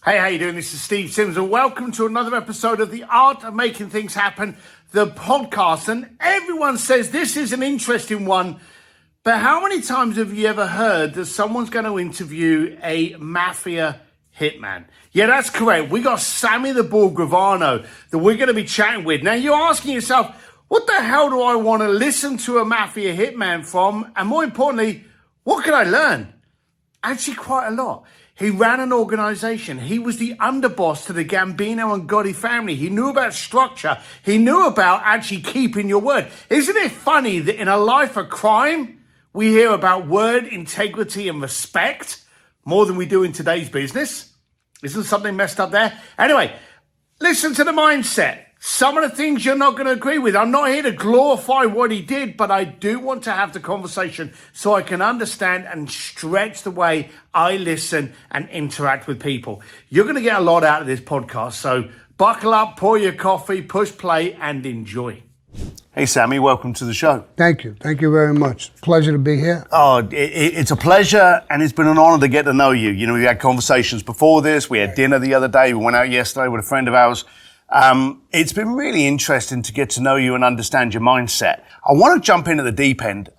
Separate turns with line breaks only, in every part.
Hey, how you doing? This is Steve Sims, and welcome to another episode of The Art of Making Things Happen, the podcast. And everyone says this is an interesting one, but how many times have you ever heard that someone's going to interview a Mafia hitman? Yeah, that's correct. We got Sammy The Bull Gravano that we're going to be chatting with. Now, you're asking yourself, what the hell do I want to listen to a Mafia hitman from? And more importantly, what can I learn? Actually, quite a lot. He ran an organization. He was the underboss to the Gambino and Gotti family. He knew about structure. He knew about actually keeping your word. Isn't it funny that in a life of crime, we hear about word integrity and respect more than we do in today's business? Isn't something messed up there? Anyway, listen to the mindset. Some of the things you're not going to agree with. I'm not here to glorify what he did, but I do want to have the conversation so I can understand and stretch the way I listen and interact with people. You're going to get a lot out of this podcast, so buckle up, pour your coffee, push play, and enjoy. Hey, Sammy, welcome to the show.
Thank you. Thank you very much. Pleasure to be here.
Oh, it's a pleasure, and it's been an honor to get to know you. You know, we had conversations before this. We had dinner the other day. We went out yesterday with a friend of ours. It's been really interesting to get to know you and understand your mindset. I want to jump in at the deep end.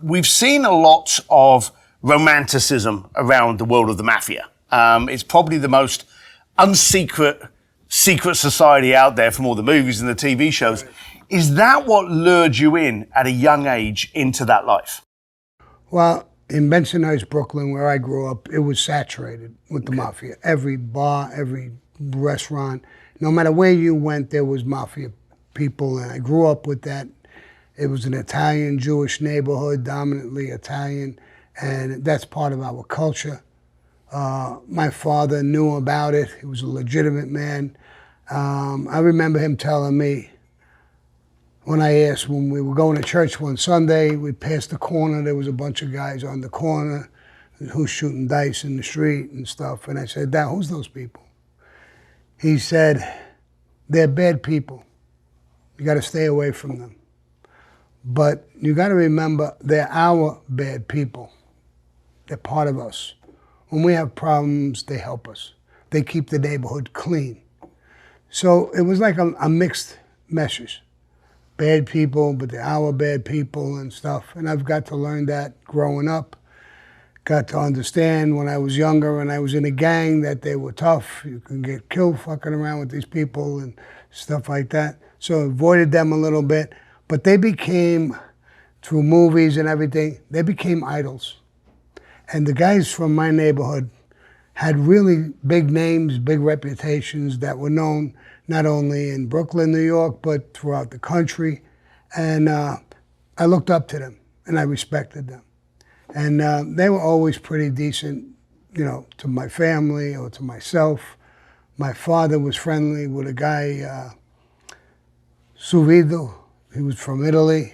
We've seen a lot of romanticism around the world of the Mafia. It's probably the most secret society out there from all the movies and the TV shows. Is that what lured you in at a young age into that life?
Well, in Bensonhurst, Brooklyn, where I grew up, it was saturated with the Mafia. Every bar, every restaurant, no matter where you went, there was Mafia people, and I grew up with that. It was an Italian Jewish neighborhood, dominantly Italian, and that's part of our culture. My father knew about it. He was a legitimate man. I remember him telling me when we were going to church one Sunday, we passed the corner, there was a bunch of guys on the corner who's shooting dice in the street and stuff, and I said, Dad, who's those people? He said, they're bad people. You got to stay away from them. But you got to remember, they're our bad people. They're part of us. When we have problems, they help us. They keep the neighborhood clean. So it was like a mixed message. Bad people, but they're our bad people and stuff. And I've got to learn that growing up. Got to understand when I was younger and I was in a gang that they were tough. You can get killed fucking around with these people and stuff like that. So I avoided them a little bit. But they became, through movies and everything, they became idols. And the guys from my neighborhood had really big names, big reputations that were known not only in Brooklyn, New York, but throughout the country. And I looked up to them and I respected them. And they were always pretty decent, you know, to my family or to myself. My father was friendly with a guy, Suvido. He was from Italy.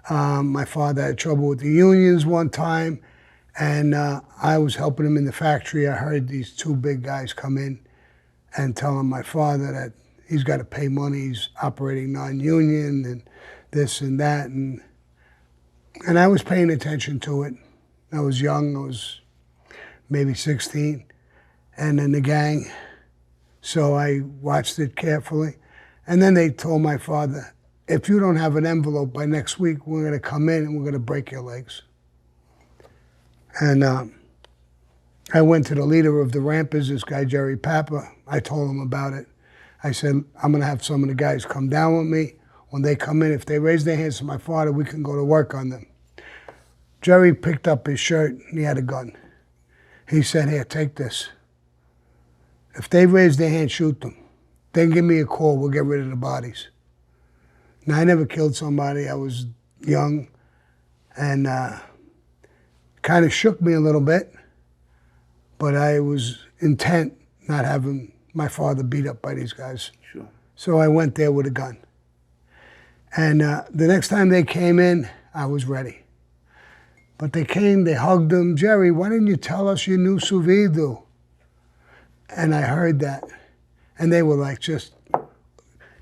My father had trouble with the unions one time, and I was helping him in the factory. I heard these two big guys come in and telling my father that he's got to pay money, he's operating non-union and this and that. And I was paying attention to it. I was young, I was maybe 16, and in the gang. So I watched it carefully. And then they told my father, if you don't have an envelope by next week, we're gonna come in and we're gonna break your legs. And I went to the leader of the Rampers, this guy, Gerry Papa. I told him about it. I said, I'm gonna have some of the guys come down with me. When they come in, if they raise their hands to my father, we can go to work on them. Gerry picked up his shirt and he had a gun. He said, here, take this. If they raise their hand, shoot them. Then give me a call, we'll get rid of the bodies. Now, I never killed somebody. I was young, and kind of shook me a little bit, but I was intent not having my father beat up by these guys.
Sure.
So I went there with a gun. And the next time they came in, I was ready. But they came, they hugged him. Gerry, why didn't you tell us you knew Suvido? And I heard that. And they were like just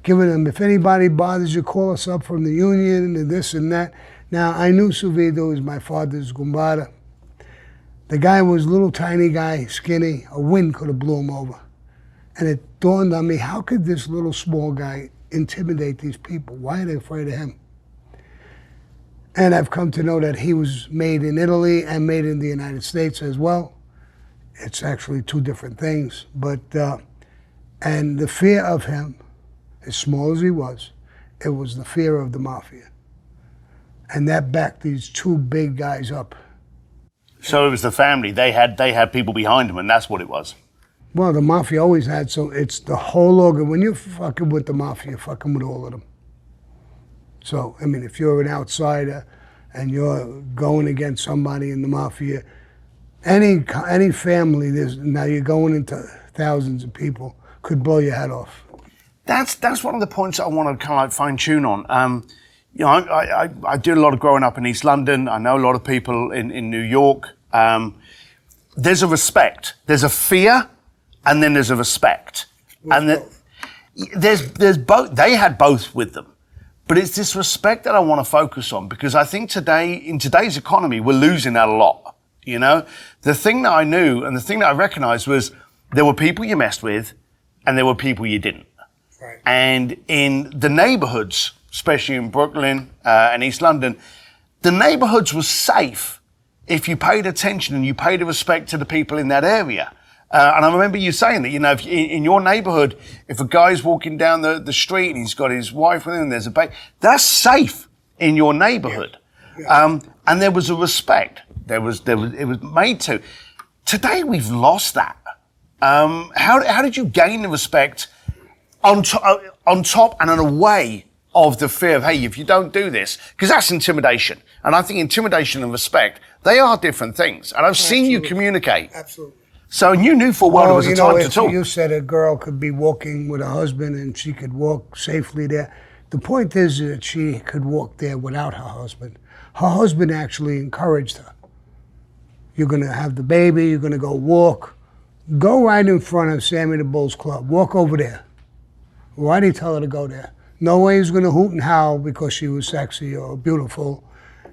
giving them, if anybody bothers you, call us up from the union and this and that. Now, I knew Suvido was my father's gumbada. The guy was a little tiny guy, skinny. A wind could have blew him over. And it dawned on me, how could this little small guy intimidate these people? Why are they afraid of him? And I've come to know that he was made in Italy and made in the United States as well. It's actually two different things. But, and the fear of him, as small as he was, it was the fear of the Mafia. And that backed these two big guys up.
So it was the family. They had people behind them, and that's what it was.
Well, the Mafia always had, so it's the whole organ. When you're fucking with the Mafia, you're fucking with all of them. So, I mean, if you're an outsider and you're going against somebody in the Mafia, any family, now you're going into thousands of people, could blow your head off.
That's one of the points I want to kind of like fine tune on. You know, I did a lot of growing up in East London. I know a lot of people in New York. There's a respect. There's a fear, and then there's a respect. There's both. They had both with them. But it's this respect that I want to focus on, because I think in today's economy, we're losing that a lot. You know, the thing that I knew and the thing that I recognized was there were people you messed with and there were people you didn't.
Right.
And in the neighborhoods, especially in Brooklyn and East London, the neighborhoods were safe if you paid attention and you paid the respect to the people in that area. And I remember you saying that, you know, if in your neighborhood, if a guy's walking down the street and he's got his wife with him and there's a baby, that's safe in your neighborhood. Yeah. And there was a respect. It was made to. Today we've lost that. How did you gain the respect on top and away of the fear of, hey, if you don't do this, because that's intimidation. And I think intimidation and respect, they are different things. And I've seen you communicate.
Absolutely.
So you knew for what it was a time to talk.
You said a girl could be walking with a husband and she could walk safely there. The point is that she could walk there without her husband. Her husband actually encouraged her. You're going to have the baby, you're going to go walk. Go right in front of Sammy the Bull's club. Walk over there. Why did he tell her to go there? No way he's going to hoot and howl because she was sexy or beautiful.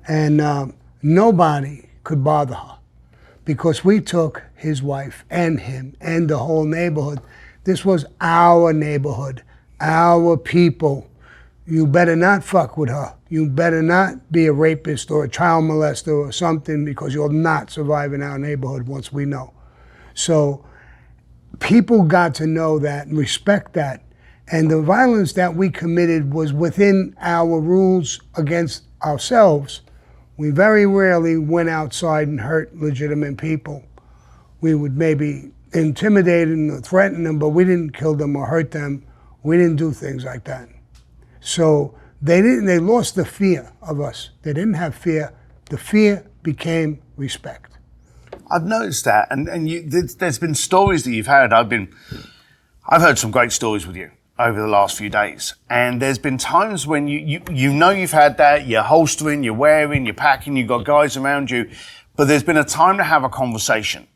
And nobody could bother her, because we took his wife and him and the whole neighborhood. This was our neighborhood, our people. You better not fuck with her. You better not be a rapist or a child molester or something, because you'll not survive in our neighborhood once we know. So people got to know that and respect that. And the violence that we committed was within our rules against ourselves. We very rarely went outside and hurt legitimate people. We would maybe intimidate them or threaten them, but we didn't kill them or hurt them. We didn't do things like that. So they lost the fear of us. They didn't have fear. The fear became respect.
I've noticed that, and there's been stories that you've had. I've heard some great stories with you over the last few days, and there's been times when you know you've had that. You're holstering, you're wearing, you're packing, you've got guys around you, but there's been a time to have a conversation.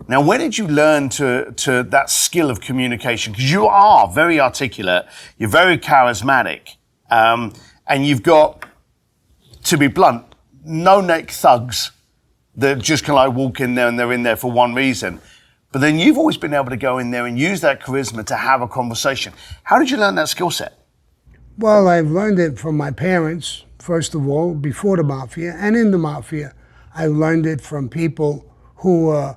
Now, where did you learn to that skill of communication? Because you are very articulate, you're very charismatic, and you've got, to be blunt, no-neck thugs that just can like walk in there and they're in there for one reason. But then you've always been able to go in there and use that charisma to have a conversation. How did you learn that skill set?
Well, I've learned it from my parents, first of all, before the Mafia, and in the Mafia. I learned it from people who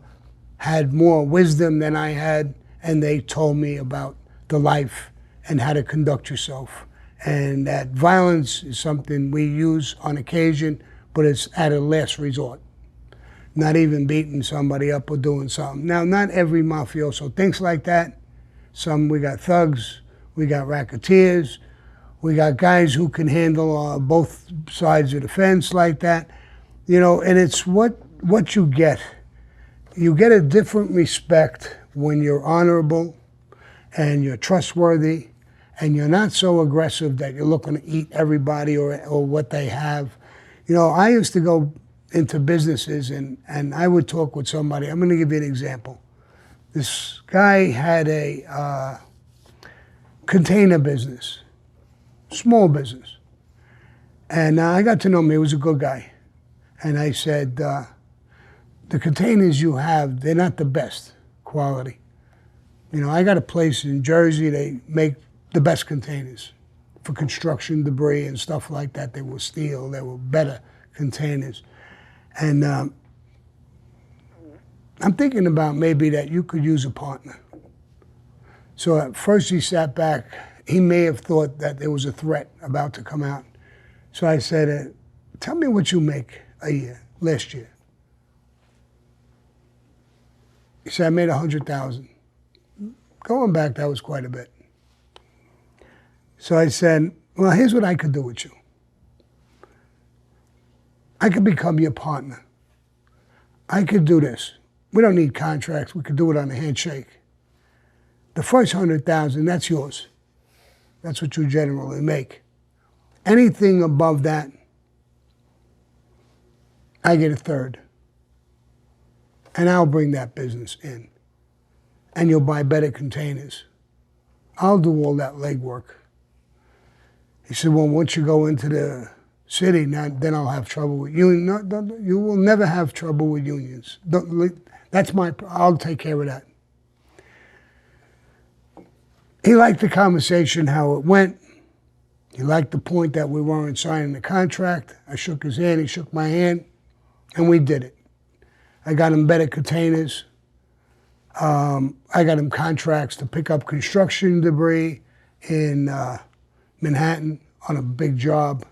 had more wisdom than I had, and they told me about the life and how to conduct yourself. And that violence is something we use on occasion, but it's at a last resort. Not even beating somebody up or doing something. Now, not every mafioso thinks like that. We got thugs, we got racketeers, we got guys who can handle both sides of the fence like that. You know, and it's what you get. You get a different respect when you're honorable and you're trustworthy and you're not so aggressive that you're looking to eat everybody or what they have. You know, I used to go into businesses and I would talk with somebody. I'm going to give you an example. This guy had a container business, small business. And I got to know him. He was a good guy. And I said, the containers you have, they're not the best quality. You know, I got a place in Jersey, they make the best containers for construction debris and stuff like that. They were steel, they were better containers. And I'm thinking about maybe that you could use a partner. So at first he sat back. He may have thought that there was a threat about to come out. So I said, tell me what you make a year, last year. He said, I made 100,000. Going back, that was quite a bit. So I said, well, here's what I could do with you. I could become your partner. I could do this. We don't need contracts. We could do it on a handshake. The first 100,000, that's yours. That's what you generally make. Anything above that, I get a third. And I'll bring that business in. And you'll buy better containers. I'll do all that legwork. He said, well, once you go into the city, then I'll have trouble with unions. No, you will never have trouble with unions. I'll take care of that. He liked the conversation, how it went. He liked the point that we weren't signing the contract. I shook his hand, he shook my hand, and we did it. I got him better containers. I got him contracts to pick up construction debris in Manhattan on a big job.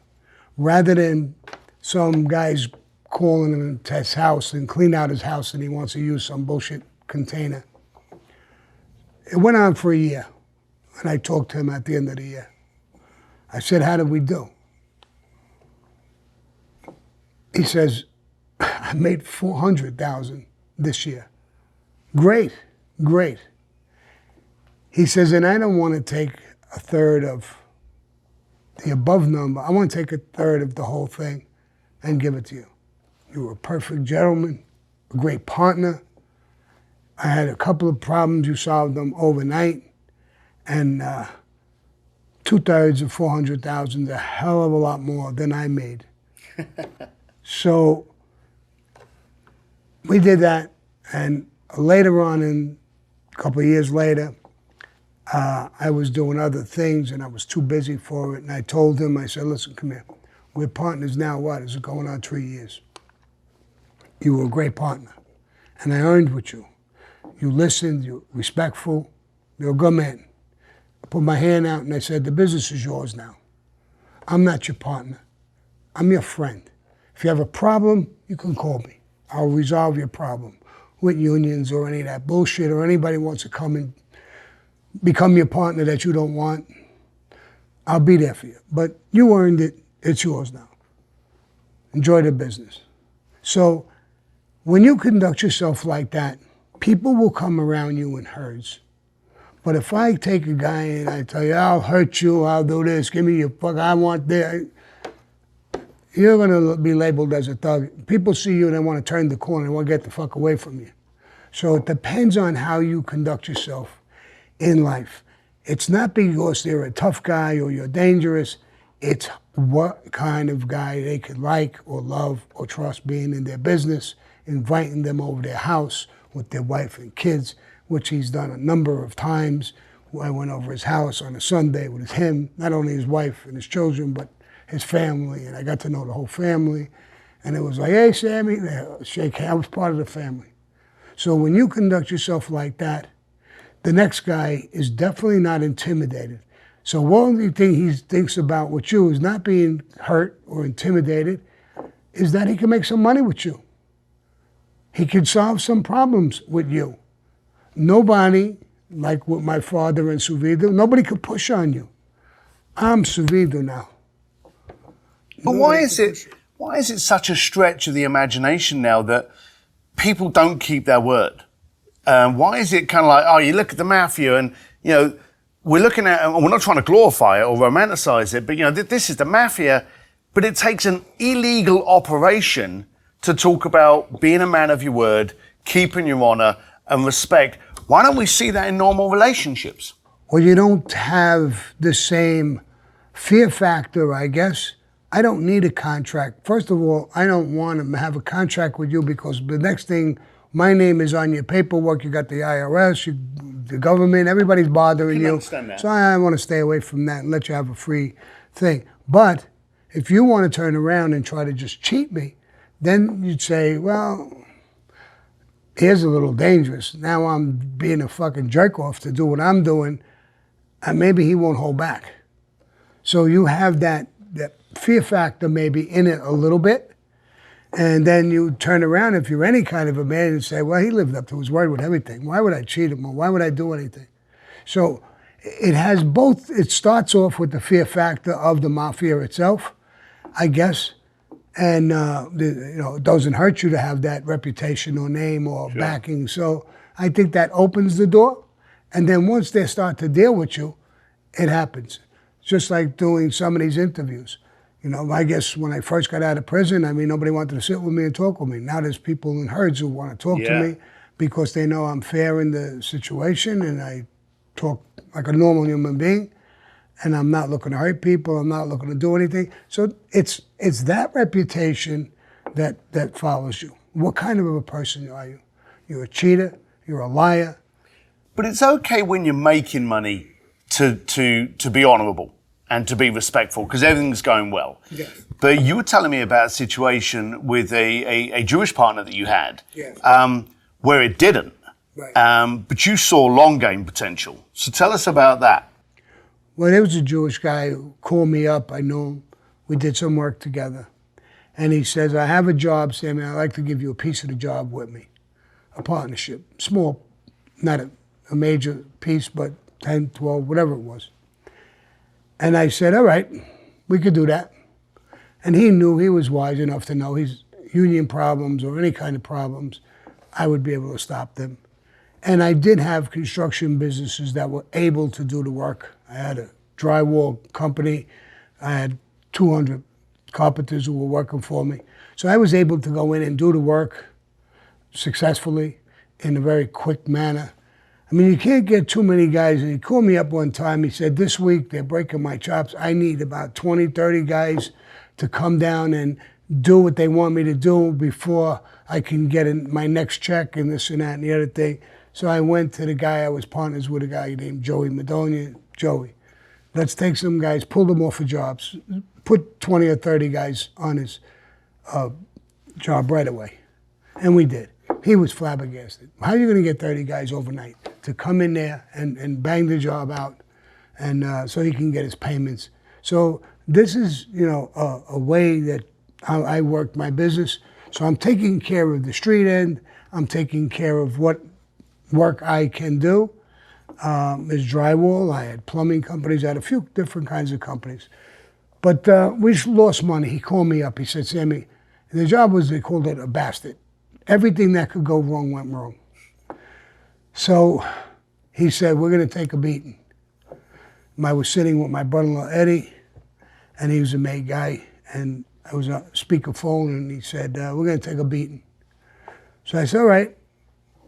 Rather than some guys calling him to his house and clean out his house and he wants to use some bullshit container. It went on for a year. And I talked to him at the end of the year. I said, how did we do? He says, I made 400,000 this year. Great, great. He says, and I don't want to take a third of the above number. I want to take a third of the whole thing and give it to you. You were a perfect gentleman, a great partner. I had a couple of problems. You solved them overnight. And 2/3 of 400,000 is a hell of a lot more than I made. So we did that, and later on, a couple of years later, I was doing other things, and I was too busy for it. And I told him, I said, listen, come here. We're partners now, what? Is it going on 3 years? You were a great partner, and I earned with you. You listened, you were respectful, you're a good man. I put my hand out and I said, the business is yours now. I'm not your partner. I'm your friend. If you have a problem, you can call me. I'll resolve your problem with unions or any of that bullshit, or anybody wants to come and become your partner that you don't want. I'll be there for you. But you earned it. It's yours now. Enjoy the business. So when you conduct yourself like that, people will come around you in herds. But if I take a guy and I tell you, I'll hurt you, I'll do this, give me your fuck, I want this, you're going to be labeled as a thug. People see you and they want to turn the corner and want to get the fuck away from you. So it depends on how you conduct yourself in life. It's not because they're a tough guy or you're dangerous. It's what kind of guy they could like or love or trust being in their business, inviting them over their house with their wife and kids, which he's done a number of times. I went over his house on a Sunday with him, not only his wife and his children, but his family, and I got to know the whole family. And it was like, hey, Sammy, shake hands. I was part of the family. So when you conduct yourself like that, the next guy is definitely not intimidated. So one only thing he thinks about with you is not being hurt or intimidated, is that he can make some money with you. He can solve some problems with you. Nobody, like with my father and Suvido, nobody could push on you. I'm Suvido now.
But why is it such a stretch of the imagination now that people don't keep their word? Why is it kind of like, oh, you look at the Mafia and, you know, we're looking at, and we're not trying to glorify it or romanticize it, but, you know, this is the Mafia, but it takes an illegal operation to talk about being a man of your word, keeping your honor and respect. Why don't we see that in normal relationships?
Well, you don't have the same fear factor, I guess. I don't need a contract. First of all, I don't want to have a contract with you because the next thing, my name is on your paperwork. You got the IRS, the government, everybody's bothering you.
Understand that.
So I want to stay away from that and let you have a free thing. But if you want to turn around and try to just cheat me, then you'd say, well, here's a little dangerous. Now I'm being a fucking jerk off to do what I'm doing, and maybe he won't hold back. So you have that fear factor maybe in it a little bit, and then you turn around if you're any kind of a man and say, well, he lived up to his word with everything. Why would I cheat him, or why would I do anything? So it has both. It starts off with the fear factor of the mafia itself, I guess, and it doesn't hurt you to have that reputation or name or backing. So I think that opens the door, and then once they start to deal with you, it happens. Just like doing some of these interviews. I guess when I first got out of prison, nobody wanted to sit with me and talk with me. Now there's people in herds who want to talk to me because they know I'm fair in the situation and I talk like a normal human being, and I'm not looking to hurt people. I'm not looking to do anything. So it's that reputation that follows you. What kind of a person are you? You're a cheater. You're a liar.
But it's okay when you're making money to be honourable and to be respectful because everything's going well.
Yes.
But you were telling me about a situation with a Jewish partner that you had where it didn't.
Right.
But you saw long game potential. So tell us about that.
Well, there was a Jewish guy who called me up. I knew him. We did some work together. And he says, I have a job, Sammy. I'd like to give you a piece of the job with me. A partnership. Small, not a major piece, but 10, 12, whatever it was. And I said, all right, we could do that. And he knew, he was wise enough to know his union problems or any kind of problems, I would be able to stop them. And I did have construction businesses that were able to do the work. I had a drywall company. I had 200 carpenters who were working for me. So I was able to go in and do the work successfully in a very quick manner. You can't get too many guys. And he called me up one time. He said, this week they're breaking my chops. I need about 20, 30 guys to come down and do what they want me to do before I can get in my next check and this and that and the other thing. So I went to the guy, I was partners with a guy named Joey Madonia. Joey, let's take some guys, pull them off of jobs, put 20 or 30 guys on his job right away. And we did. He was flabbergasted. How are you going to get 30 guys overnight to come in there and bang the job out and so he can get his payments? So this is, a way that I worked my business. So I'm taking care of the street end. I'm taking care of what work I can do. Is drywall. I had plumbing companies. I had a few different kinds of companies. But we lost money. He called me up. He said, Sammy, the job was, they called it a bastard. Everything that could go wrong went wrong. So he said, we're going to take a beating. I was sitting with my brother-in-law, Eddie, and he was a maid guy, and I was on speakerphone, and he said, we're going to take a beating. So I said, all right,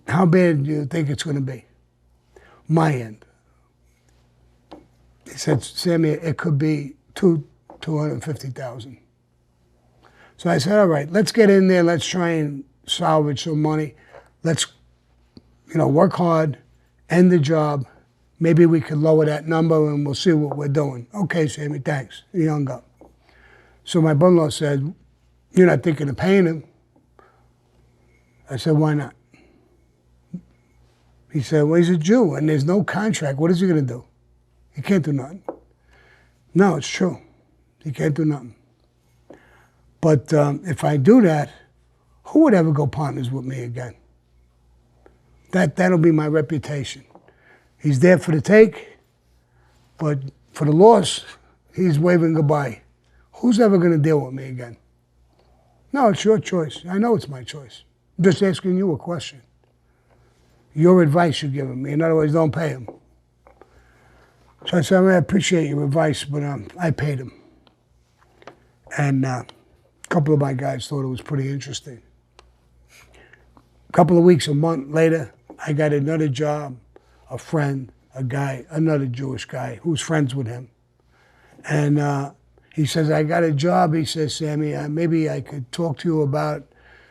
how bad do you think it's going to be? My end. He said, Sammy, it could be 250,000. So I said, all right, let's get in there, let's try and salvage some money. Let's, work hard, end the job. Maybe we could lower that number and we'll see what we're doing. Okay, Sammy, thanks. He hung up. So my brother-in-law said, you're not thinking of paying him? I said, why not? He said, well, he's a Jew and there's no contract. What is he going to do? He can't do nothing. No, it's true. He can't do nothing. But if I do that, who would ever go partners with me again? That'll be my reputation. He's there for the take, but for the loss, he's waving goodbye. Who's ever going to deal with me again? No, it's your choice. I know it's my choice. I'm just asking you a question. Your advice you're giving me. In other words, don't pay him. So I said, I appreciate your advice, but I paid him. And a couple of my guys thought it was pretty interesting. A couple of weeks, a month later, I got another job, a friend, a guy, another Jewish guy who's friends with him. And He says, I got a job. He says, Sammy, maybe I could talk to you about.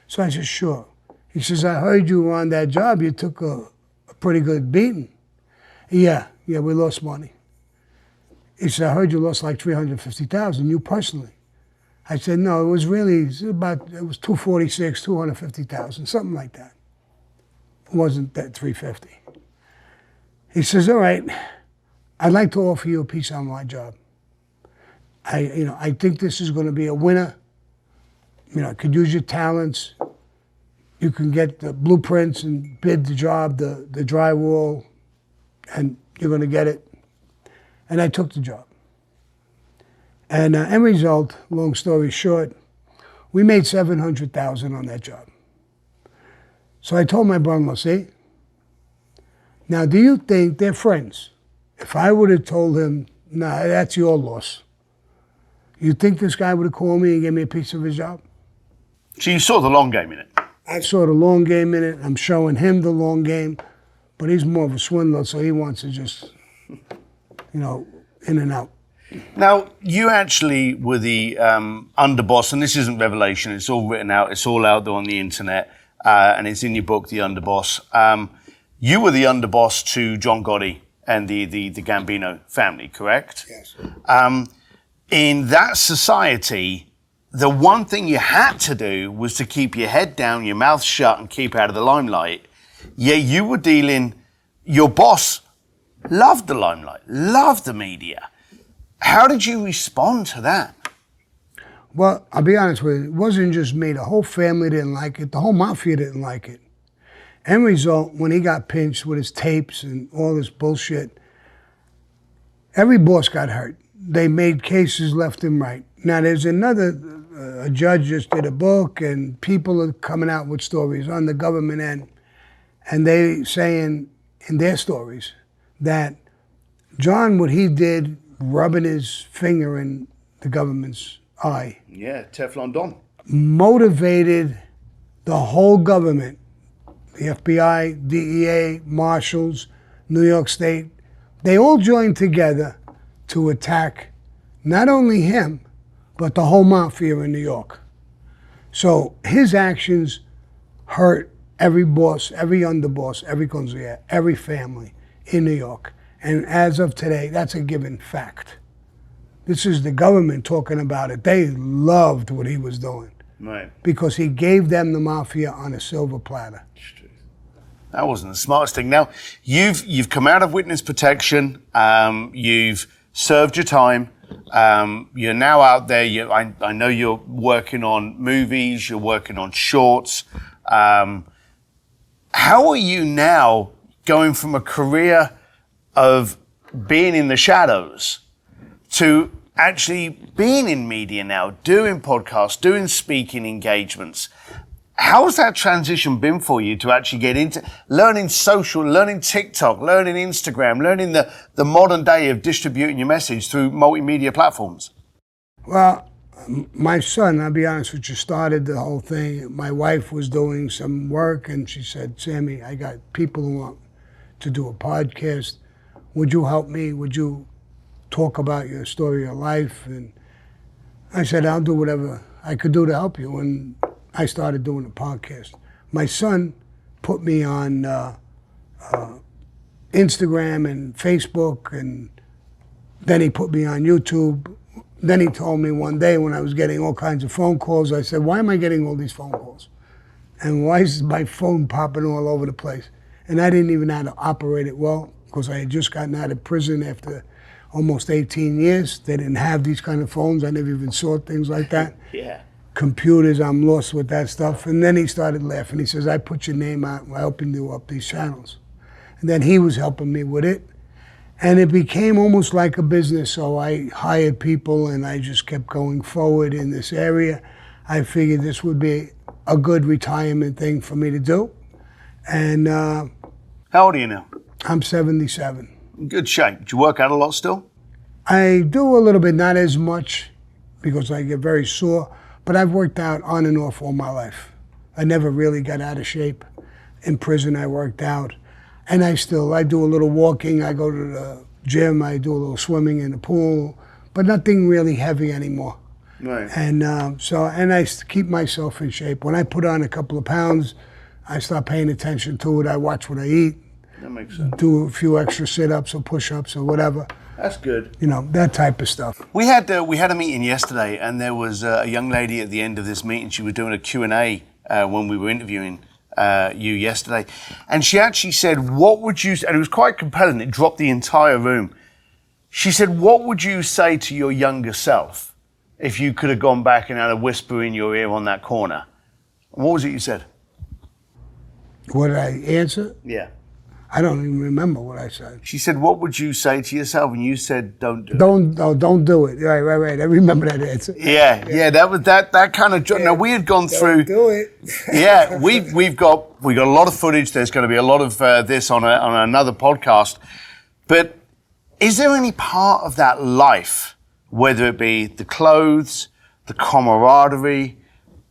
So I said, sure. He says, I heard you were on that job. You took a pretty good beating. Yeah, we lost money. He said, I heard you lost like $350,000, you personally. I said, no, it was 246, 250,000, something like that. It wasn't that 350. He says, all right, I'd like to offer you a piece on my job. I think this is going to be a winner. I could use your talents. You can get the blueprints and bid the job, the drywall, and you're going to get it. And I took the job. And end result, long story short, we made $700,000 on that job. So I told my brother-in-law, see, now do you think they're friends? If I would have told him, nah, that's your loss, you think this guy would have called me and gave me a piece of his job?
So you saw the long game in it?
I saw the long game in it. I'm showing him the long game, but he's more of a swindler, so he wants to just, in and out.
Now, you actually were the underboss, and this isn't revelation, it's all written out, it's all out there on the internet, and it's in your book, The Underboss. You were the underboss to John Gotti and the Gambino family, correct?
Yes.
In that society, the one thing you had to do was to keep your head down, your mouth shut, and keep out of the limelight. Yeah, you were dealing, your boss loved the limelight, loved the media. How did you respond to that?
Well, I'll be honest with you, it wasn't just me. The whole family didn't like it. The whole Mafia didn't like it. End result, when he got pinched with his tapes and all this bullshit, every boss got hurt. They made cases left and right. Now, there's another, a judge just did a book, and people are coming out with stories on the government end, and they saying in their stories that John, what he did, rubbing his finger in the government's eye.
Yeah, Teflon Don.
Motivated the whole government, the FBI, DEA, Marshals, New York State. They all joined together to attack not only him, but the whole Mafia in New York. So his actions hurt every boss, every underboss, every consigliere, every family in New York. And as of today, that's a given fact. This is the government talking about it. They loved what he was doing.
Right.
Because he gave them the Mafia on a silver platter.
That wasn't the smartest thing. Now, you've come out of witness protection. You've served your time. You're now out there. I know you're working on movies. You're working on shorts. How are you now going from a career of being in the shadows to actually being in media now, doing podcasts, doing speaking engagements? How has that transition been for you to actually get into learning social, learning TikTok, learning Instagram, learning the modern day of distributing your message through multimedia platforms?
Well, my son, I'll be honest with you, started the whole thing. My wife was doing some work and she said, Sammy, I got people who want to do a podcast. Would you help me? Would you talk about your story of your life? And I said, I'll do whatever I could do to help you. And I started doing a podcast. My son put me on Instagram and Facebook, and then he put me on YouTube. Then he told me one day when I was getting all kinds of phone calls, I said, why am I getting all these phone calls? And why is my phone popping all over the place? And I didn't even know how to operate it well, because I had just gotten out of prison after almost 18 years. They didn't have these kind of phones. I never even saw things like that.
Yeah.
Computers, I'm lost with that stuff. And then he started laughing. He says, I put your name out, we're helping you up these channels. And then he was helping me with it. And it became almost like a business. So I hired people and I just kept going forward in this area. I figured this would be a good retirement thing for me to do. And
how old are you now?
I'm 77.
In good shape. Do you work out a lot still?
I do a little bit, not as much because I get very sore. But I've worked out on and off all my life. I never really got out of shape. In prison, I worked out. And I do a little walking. I go to the gym. I do a little swimming in the pool, but nothing really heavy anymore.
Right.
And and I keep myself in shape. When I put on a couple of pounds, I start paying attention to it. I watch what I eat.
That makes sense.
Do a few extra sit-ups or push-ups or whatever.
That's good.
You know, that type of stuff.
We had a meeting yesterday, and there was a young lady at the end of this meeting. She was doing a Q&A when we were interviewing you yesterday. And she actually said, what would you, and it was quite compelling, it dropped the entire room. She said, what would you say to your younger self if you could have gone back and had a whisper in your ear on that corner? What was it you said?
What did I answer?
Yeah.
I don't even remember what I said.
She said, what would you say to yourself? And you said, don't do it.
Don't do it. Right. I remember that answer.
Yeah. That was that kind of. Yeah. Now we had gone through.
Do it.
Yeah, we've got a lot of footage. There's going to be a lot of this on another podcast. But is there any part of that life, whether it be the clothes, the camaraderie,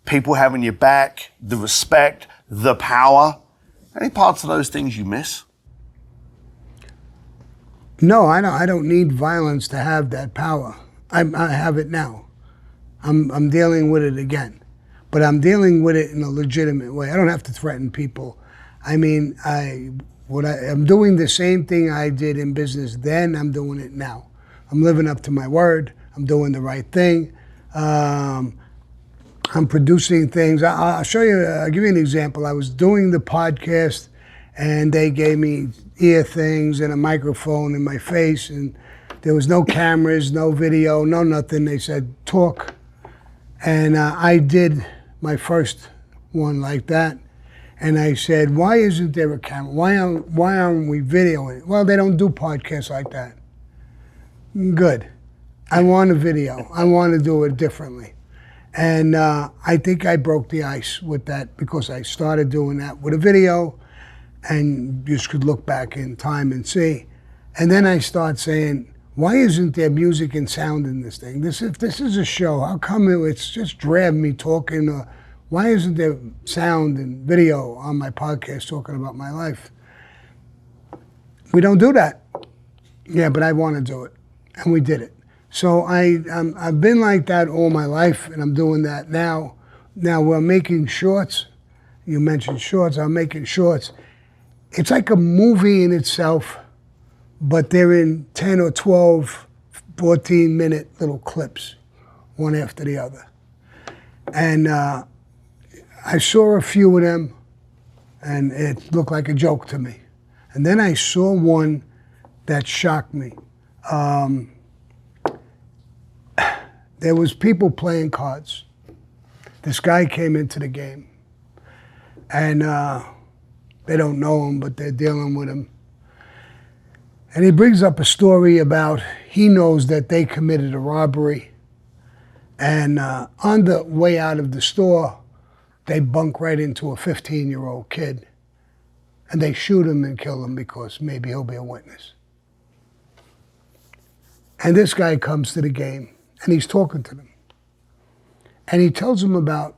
people having your back, the respect, the power, any parts of those things you miss?
No, I don't need violence to have that power. I have it now. I'm dealing with it again, but I'm dealing with it in a legitimate way. I don't have to threaten people. I mean, I'm doing the same thing I did in business then. I'm doing it now. I'm living up to my word. I'm doing the right thing. I'm producing things. I'll show you. I'll give you an example. I was doing the podcast, and they gave me ear things and a microphone in my face, and there was no cameras, no video, no nothing. They said, talk. And I did my first one like that. And I said, why isn't there a camera? Why aren't we videoing it? Well, they don't do podcasts like that. Good. I want a video. I want to do it differently. And I think I broke the ice with that because I started doing that with a video, and you could look back in time and see. And then I start saying, why isn't there music and sound in this thing? If this is a show, how come it's just drab me talking? Why isn't there sound and video on my podcast talking about my life? We don't do that. Yeah, but I want to do it. And we did it. So I've been like that all my life, and I'm doing that now. Now we're making shorts. You mentioned shorts. I'm making shorts. It's like a movie in itself, but they're in 10 or 12, 14-minute little clips, one after the other. And I saw a few of them, and it looked like a joke to me. And then I saw one that shocked me. There was people playing cards. This guy came into the game, and they don't know him, but they're dealing with him. And he brings up a story about he knows that they committed a robbery, and on the way out of the store, they bunk right into a 15-year-old kid, and they shoot him and kill him because maybe he'll be a witness. And this guy comes to the game, and he's talking to them. And he tells them about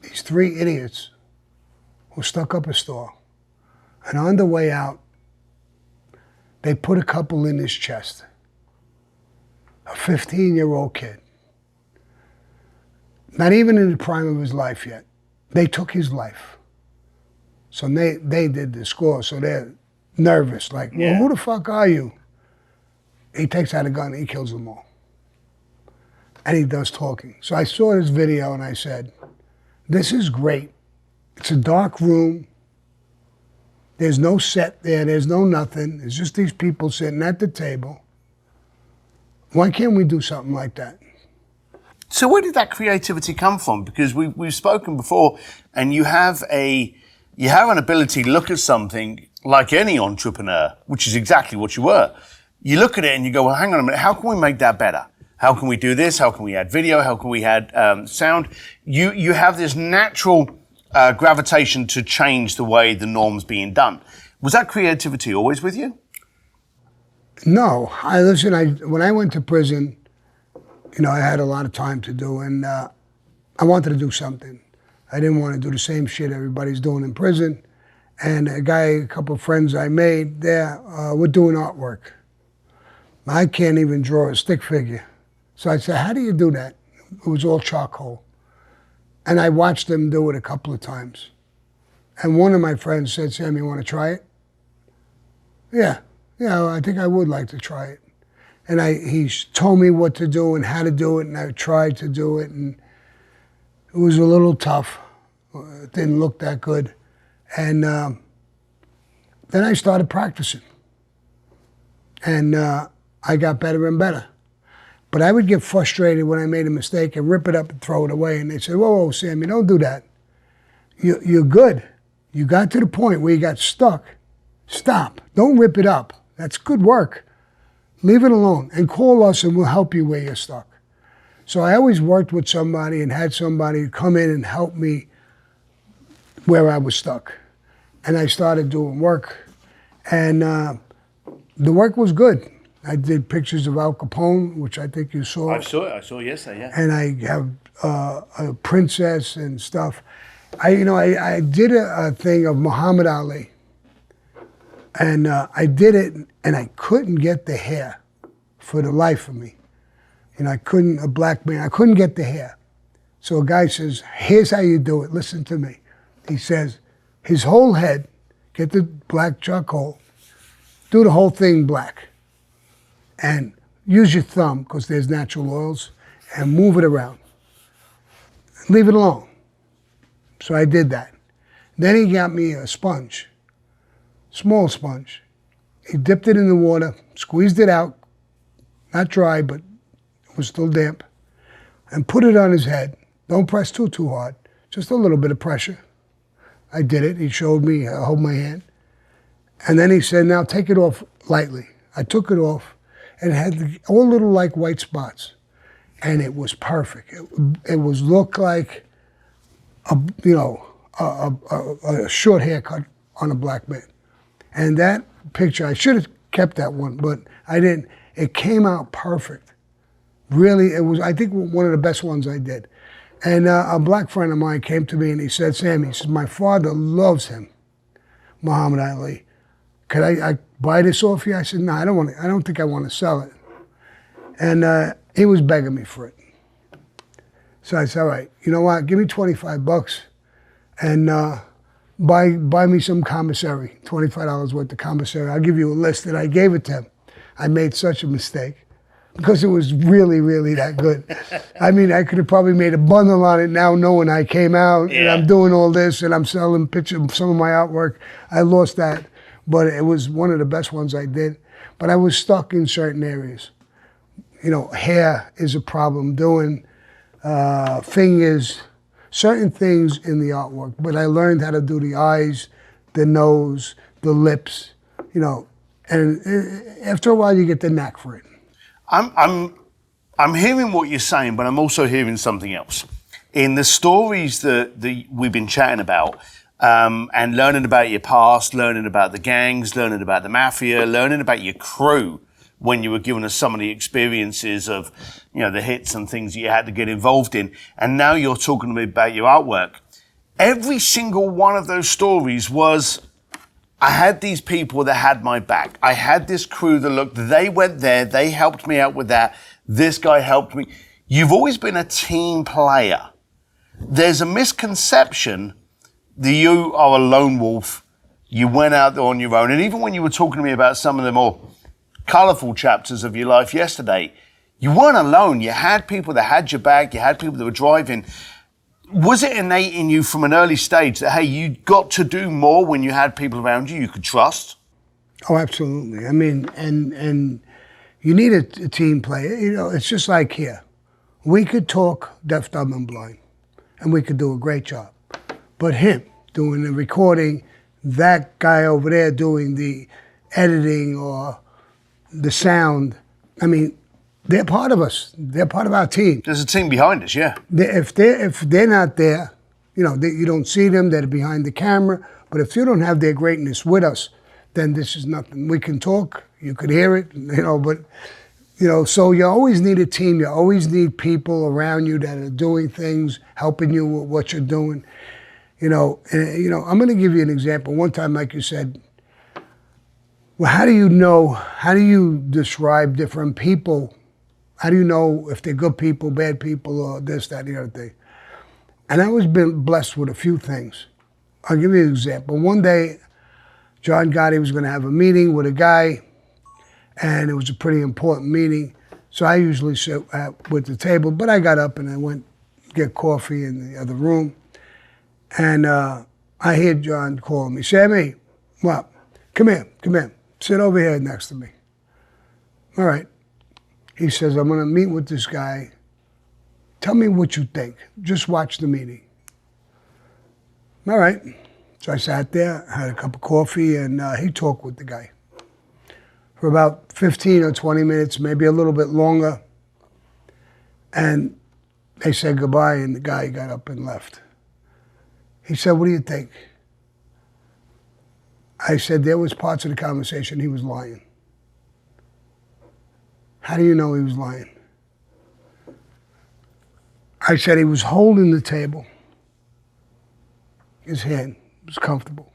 these three idiots who stuck up a store. And on the way out, they put a couple in his chest. A 15-year-old kid. Not even in the prime of his life yet. They took his life. So they did the score, so they're nervous. Like, well, who the fuck are you? He takes out a gun and he kills them all. And he does talking. So I saw this video and I said, this is great. It's a dark room. There's no set there. There's no nothing. It's just these people sitting at the table. Why can't we do something like that?
So where did that creativity come from? Because we've spoken before, and you have an ability to look at something like any entrepreneur, which is exactly what you were. You look at it and you go, well, hang on a minute, how can we make that better? How can we do this? How can we add video? How can we add sound? You have this natural gravitation to change the way the norm's being done. Was that creativity always with you?
No. When I went to prison, I had a lot of time to do, and I wanted to do something. I didn't want to do the same shit everybody's doing in prison. And a couple of friends I made there were doing artwork. I can't even draw a stick figure. So I said, how do you do that? It was all charcoal. And I watched them do it a couple of times. And one of my friends said, Sam, you want to try it? Yeah, I think I would like to try it. And he told me what to do and how to do it, and I tried to do it, and it was a little tough. It didn't look that good. And then I started practicing. And I got better and better. But I would get frustrated when I made a mistake and rip it up and throw it away. And they said, whoa, Sammy, don't do that. You're good. You got to the point where you got stuck. Stop. Don't rip it up. That's good work. Leave it alone and call us and we'll help you where you're stuck. So I always worked with somebody and had somebody come in and help me where I was stuck. And I started doing work. And the work was good. I did pictures of Al Capone, which I think you saw.
I saw it. I saw it yesterday, yeah.
And I have a princess and stuff. I did a thing of Muhammad Ali. And I did it, and I couldn't get the hair for the life of me. A black man, I couldn't get the hair. So a guy says, here's how you do it, listen to me. He says, his whole head, get the black charcoal, do the whole thing black. And use your thumb, because there's natural oils, and move it around. Leave it alone. So I did that. Then he got me a sponge, small sponge. He dipped it in the water, squeezed it out, not dry, but it was still damp, and put it on his head. Don't press too hard, just a little bit of pressure. I did it. He showed me how to hold my hand. And then he said, now take it off lightly. I took it off, and it had all little like white spots. And it was perfect. It was looked like a short haircut on a black man. And that picture, I should have kept that one, but I didn't. It came out perfect. Really, it was, I think, one of the best ones I did. And a black friend of mine came to me and he said, Sammy, he says, my father loves him, Muhammad Ali. Could I buy this off you? I said, no, I don't think I want to sell it. And he was begging me for it. So I said, all right, you know what? Give me $25 and buy me some commissary, $25 worth of commissary. I'll give you a list. And I gave it to him. I made such a mistake because it was really, really that good. I mean, I could have probably made a bundle on it now knowing I came out and I'm doing all this and I'm selling pictures of some of my artwork. I lost that, but it was one of the best ones I did. But I was stuck in certain areas. Hair is a problem, doing fingers, certain things in the artwork. But I learned how to do the eyes, the nose, the lips, and after a while you get the knack for it.
I'm hearing what you're saying, but I'm also hearing something else. In the stories that we've been chatting about, and learning about your past, learning about the gangs, learning about the mafia, learning about your crew, when you were giving us some of the experiences of, the hits and things that you had to get involved in, and now you're talking to me about your artwork. Every single one of those stories was, I had these people that had my back. I had this crew that they went there, they helped me out with that. This guy helped me. You've always been a team player. There's a misconception that you are a lone wolf. You went out there on your own. And even when you were talking to me about some of the more colourful chapters of your life yesterday, you weren't alone. You had people that had your back. You had people that were driving. Was it innate in you from an early stage that, hey, you got to do more when you had people around you could trust?
Oh, absolutely. I mean, and you need a team player. It's just like here. We could talk deaf, dumb, and blind, and we could do a great job. But him doing the recording, that guy over there doing the editing or the sound, I mean, they're part of us. They're part of our team.
There's a team behind us, yeah.
If they're not there, you don't see them, they're behind the camera. But if you don't have their greatness with us, then this is nothing. We can talk, you could hear it, but, so you always need a team. You always need people around you that are doing things, helping you with what you're doing. I'm going to give you an example. One time, like you said, well, how do you describe different people? How do you know if they're good people, bad people, or this, that, and the other thing? And I was been blessed with a few things. I'll give you an example. One day, John Gotti was going to have a meeting with a guy, and it was a pretty important meeting. So I usually sit with the table, but I got up and I went get coffee in the other room. And I hear John calling me, Sammy, what? Come here. Sit over here next to me. All right. He says, I'm going to meet with this guy. Tell me what you think. Just watch the meeting. All right. So I sat there, had a cup of coffee, and he talked with the guy for about 15 or 20 minutes, maybe a little bit longer. And they said goodbye, and the guy got up and left. He said, what do you think? I said, there was parts of the conversation he was lying. How do you know he was lying? I said he was holding the table. His hand was comfortable.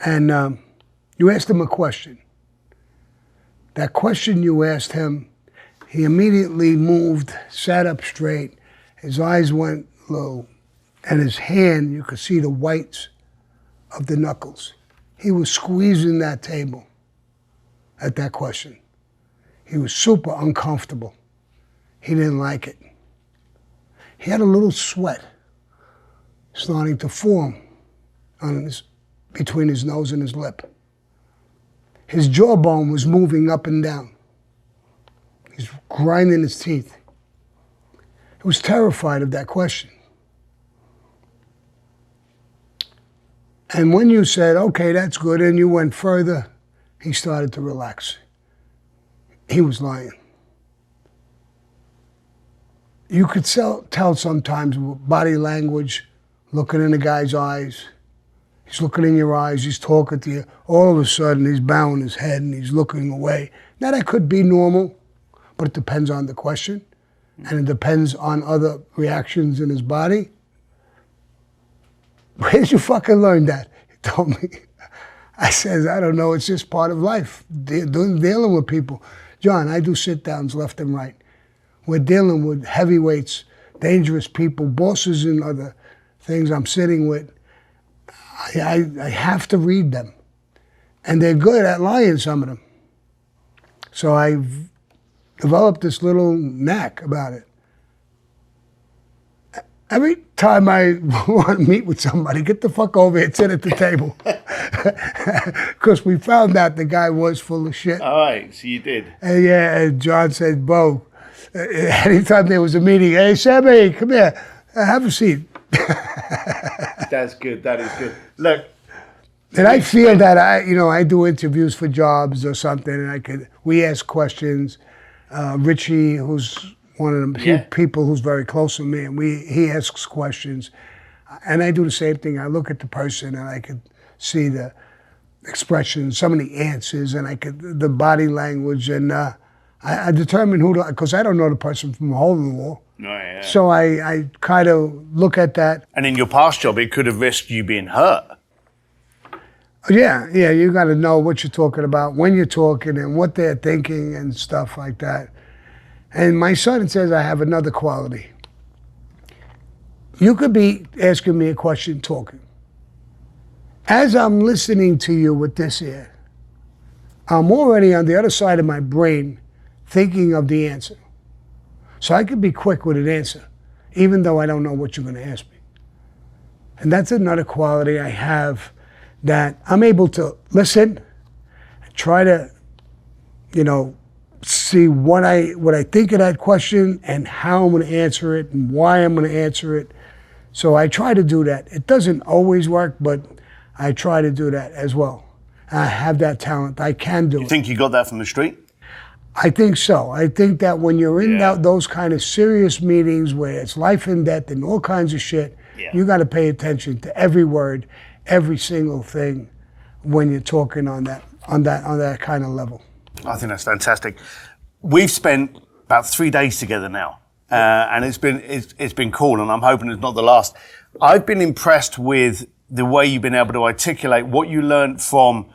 And you asked him a question. That question you asked him, he immediately moved, sat up straight, his eyes went low, and his hand, you could see the whites of the knuckles. He was squeezing that table at that question. He was super uncomfortable. He didn't like it. He had a little sweat starting to form between his nose and his lip. His jawbone was moving up and down. He's grinding his teeth. He was terrified of that question. And when you said, okay, that's good, and you went further, he started to relax. He was lying. You could tell sometimes with body language, looking in a guy's eyes. He's looking in your eyes, he's talking to you. All of a sudden, he's bowing his head and he's looking away. Now, that could be normal, but it depends on the question, and it depends on other reactions in his body. Where did you fucking learn that? He told me. I says, I don't know, it's just part of life, dealing with people. John, I do sit-downs left and right. We're dealing with heavyweights, dangerous people, bosses and other things I'm sitting with. I have to read them. And they're good at lying, some of them. So I've developed this little knack about it. Every time I want to meet with somebody, get the fuck over here and sit at the table. Because we found out the guy was full of shit.
All right, so you did.
And yeah, and John said, Bo, anytime there was a meeting, hey, Sammy, come here, have a seat.
That's good, that is good. Look.
And I feel that I do interviews for jobs or something, and we ask questions. Richie, who's one of the people who's very close to me, and he asks questions. And I do the same thing. I look at the person and I could see the expressions, some of the answers, and the body language, and I determine because I don't know the person from a hole in the wall.
Oh, yeah.
So I kind of look at that.
And in your past job, it could have risked you being hurt.
Yeah, you got to know what you're talking about, when you're talking, and what they're thinking and stuff like that. And my son says I have another quality. You could be asking me a question, talking. As I'm listening to you with this ear, I'm already on the other side of my brain thinking of the answer. So I could be quick with an answer, even though I don't know what you're going to ask me. And that's another quality I have, that I'm able to listen, try to, see what I think of that question and how I'm going to answer it and why I'm going to answer it. So I try to do that. It doesn't always work, but I try to do that as well. I have that talent. I can do it.
You think you got that from the street?
I think so. I think that when you're in those kind of serious meetings where it's life and death and all kinds of shit, you got to pay attention to every word, every single thing when you're talking on that kind of level.
I think that's fantastic. We've spent about 3 days together now, and it's been cool, and I'm hoping it's not the last. I've been impressed with the way you've been able to articulate what you learned from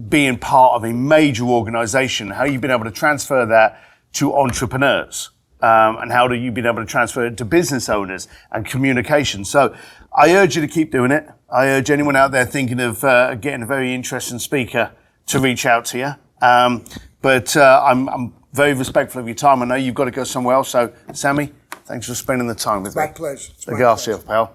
being part of a major organisation, how you've been able to transfer that to entrepreneurs. And how do you been able to transfer it to business owners and communication? So I urge you to keep doing it. I urge anyone out there thinking of getting a very interesting speaker to reach out to you. But I'm very respectful of your time. I know you've got to go somewhere else. So, Sammy, thanks for spending the time with me.
My pleasure.
Look after yourself, pal.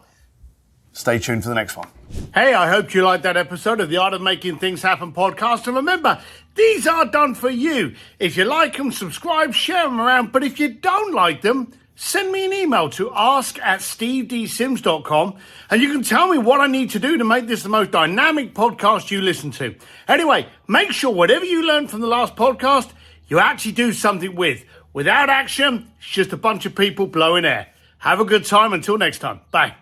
Stay tuned for the next one. Hey, I hope you liked that episode of the Art of Making Things Happen podcast. And remember, these are done for you. If you like them, subscribe, share them around. But if you don't like them, send me an email to ask@stevedsims.com and you can tell me what I need to do to make this the most dynamic podcast you listen to. Anyway, make sure whatever you learned from the last podcast, you actually do something with. Without action, it's just a bunch of people blowing air. Have a good time. Until next time. Bye.